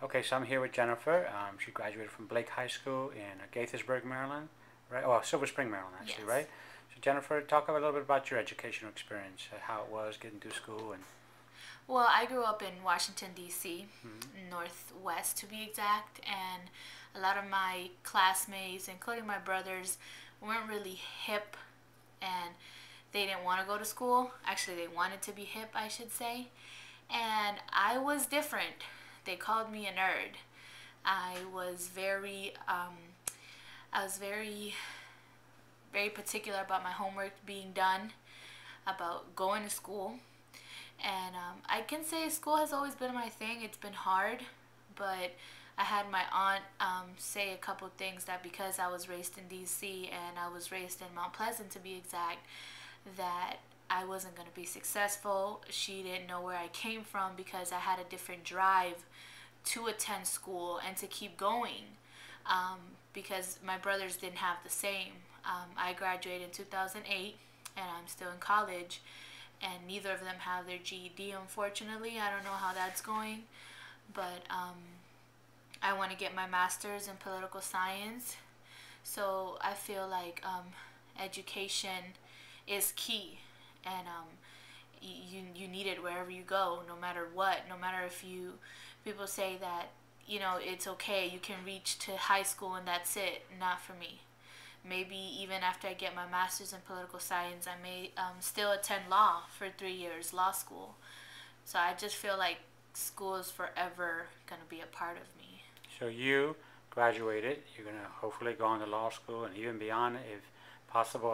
Okay, so I'm here with Jennifer. She graduated from Blake High School in Gaithersburg, Maryland, right? Oh, Silver Spring, Maryland, actually, Yes. right? So Jennifer, talk a little bit about your educational experience, how it was getting through school, and Well, I grew up in Washington, D.C., mhm. Northwest to be exact, and a lot of my classmates, including my brothers, weren't really hip and they didn't want to go to school. Actually, they wanted to be hip, I should say. And I was different. They called me a nerd. I was very, um, I was very particular about my homework being done, about going to school. And I can say school has always been my thing. It's been hard, but I had my aunt say a couple things that because I was raised in DC and I was raised in Mount Pleasant to be exact, that I wasn't going to be successful. She didn't know where I came from because I had a different drive to attend school and to keep going um, because my brothers didn't have the same. I graduated in 2008 and I'm still in college, and neither of them have their GED, unfortunately. I don't know how that's going, but I want to get my master's in political science. So I feel like education is key, and you need it wherever you go, no matter what. No matter if you people say that it's okay, you can reach to high school and that's it. Not for me. Maybe even after I get my master's in political science, I may still attend law for 3 years, law school. So I just feel like school is forever going to be a part of me. So you graduated. You're gonna hopefully go on to law school and even beyond, if possible.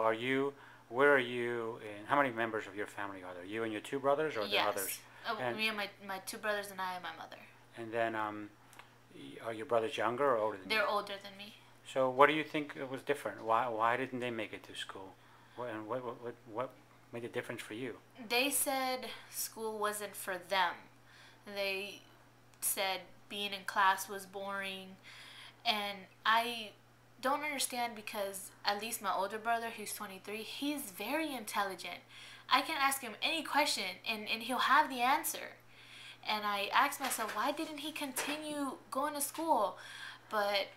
Where are you? And how many members of your family are there? You and your two brothers, or are there others? Yes. And Me and my two brothers and I and my mother. and then are your brothers younger or older than you? They're older than me. So what do you think was different? Why didn't they make it to school? What made a difference for you? They said school wasn't for them. They said being in class was boring, and I don't understand because at least my older brother, who's 23, he's very intelligent. I can ask him any question and he'll have the answer. And I asked myself, why didn't he continue going to school? But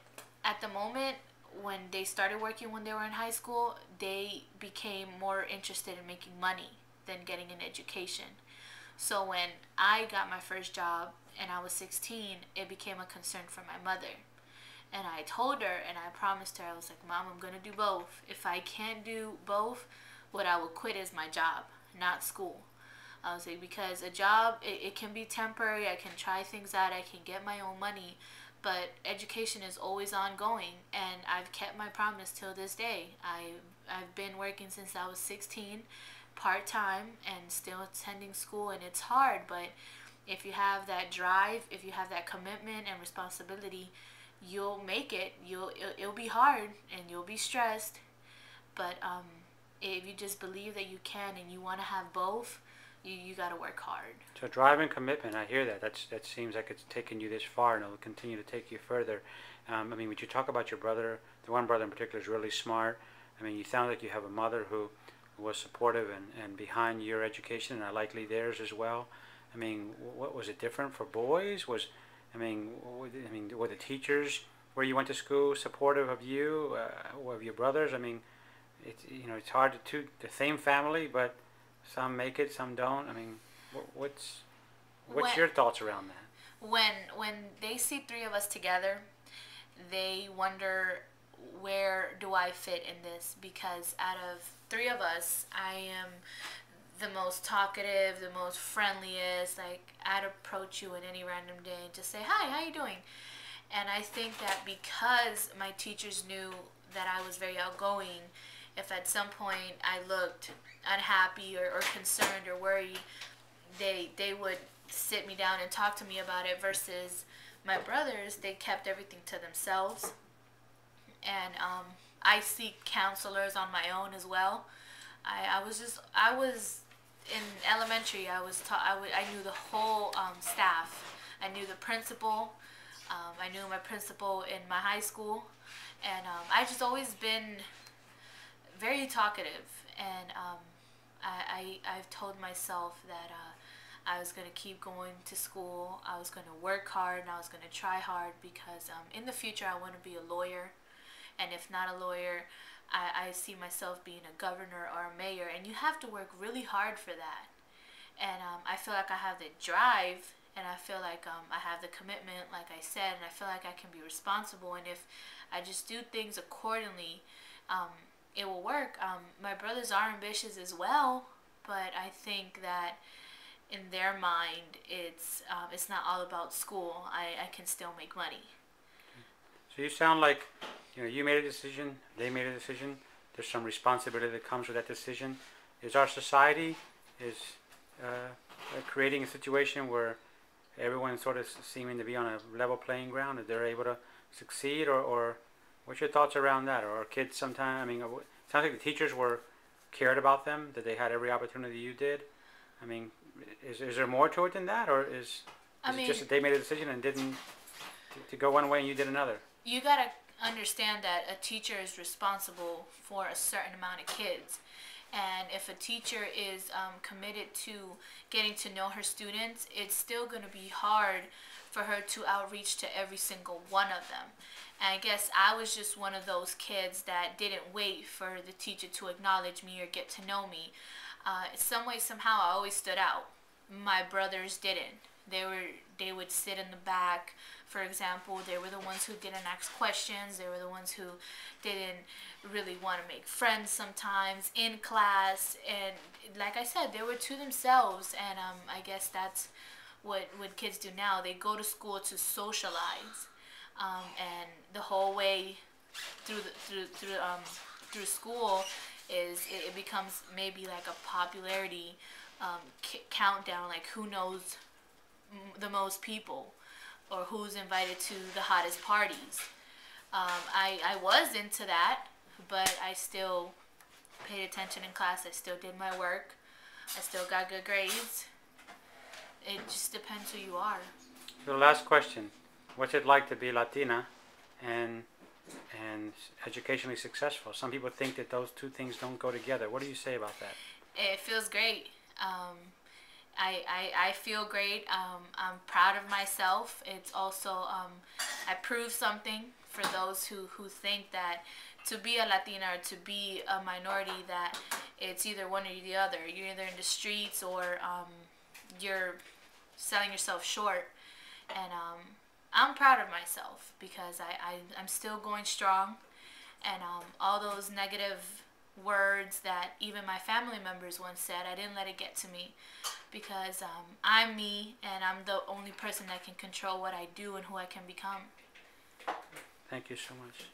at the moment, when they started working when they were in high school, they became more interested in making money than getting an education. So when I got my first job and I was 16, it became a concern for my mother. And I told her and I promised her, I was like, Mom, I'm going to do both. If I can't do both, what I will quit is my job, not school. I would say because a job, it can be temporary. I can try things out. I can get my own money. But education is always ongoing. And I've kept my promise till this day. I've been working since I was 16, part-time, and still attending school. And it's hard, but if you have that drive, if you have that commitment and responsibility, you'll make it. It'll be hard and you'll be stressed, but if you just believe that you can and you want to have both, you got to work hard. So drive and commitment. I hear that. That seems like it's taken you this far, and it'll continue to take you further. I mean, would you talk about your brother? The one brother in particular is really smart. I mean, you sound like you have a mother who was supportive and behind your education, and likely theirs as well. I mean, what was it different for boys? Were the teachers where you went to school supportive of you, of your brothers? I mean, it's hard to the same family, but some make it, some don't. I mean, what's When your thoughts around that? when they see three of us together, they wonder where do I fit in this, because out of three of us, I am the most talkative, the most friendliest. Like I'd approach you in any random day and just say, "Hi, how you doing?" And I think that because my teachers knew that I was very outgoing, if at some point I looked unhappy or concerned or worried, they would sit me down and talk to me about it. Versus my brothers, they kept everything to themselves. And I seek counselors on my own as well. I was in elementary. I knew the whole staff. I knew the principal. I knew my principal in my high school, and I just always been very talkative. And I've told myself that I was going to keep going to school. I was going to work hard and I was going to try hard because in the future I want to be a lawyer. And if not a lawyer, I see myself being a governor or a mayor. And you have to work really hard for that. And I feel like I have the drive, and I feel like I have the commitment, like I said, and I feel like I can be responsible. And if I just do things accordingly, it will work. My brothers are ambitious as well, but I think that in their mind, it's not all about school. I can still make money. So you sound like, you made a decision, they made a decision. There's some responsibility that comes with that decision. Is our society creating a situation where everyone's sort of seeming to be on a level playing ground, that they're able to succeed, or what's your thoughts around that? Or kids sometimes, I mean, it sounds like the teachers were cared about them, that they had every opportunity you did. I mean, is there more to it than that, or is it just that they made a decision and didn't to go one way and you did another? You gotta understand that a teacher is responsible for a certain amount of kids. And if a teacher is committed to getting to know her students, it's still going to be hard for her to outreach to every single one of them. And I guess I was just one of those kids that didn't wait for the teacher to acknowledge me or get to know me. Some way, somehow, I always stood out. My brothers didn't. They would sit in the back. For example, they were the ones who didn't ask questions. They were the ones who didn't really want to make friends sometimes in class. And like I said, they were to themselves. And I guess that's what kids do now. They go to school to socialize. And the whole way through school it becomes maybe like a popularity countdown, like who knows the most people or who's invited to the hottest parties. I was into that, but I still paid attention in class. I still did my work. I still got good grades. It just depends who you are. So the last question, what's it like to be Latina and educationally successful? Some people think that those two things don't go together. What do you say about that? It feels great. I feel great. I'm proud of myself. It's also, I prove something for those who think that to be a Latina or to be a minority, that it's either one or the other. You're either in the streets or you're selling yourself short. And I'm proud of myself because I'm still going strong. And all those negative words that even my family members once said, I didn't let it get to me because I'm me and I'm the only person that can control what I do and who I can become. Thank you so much.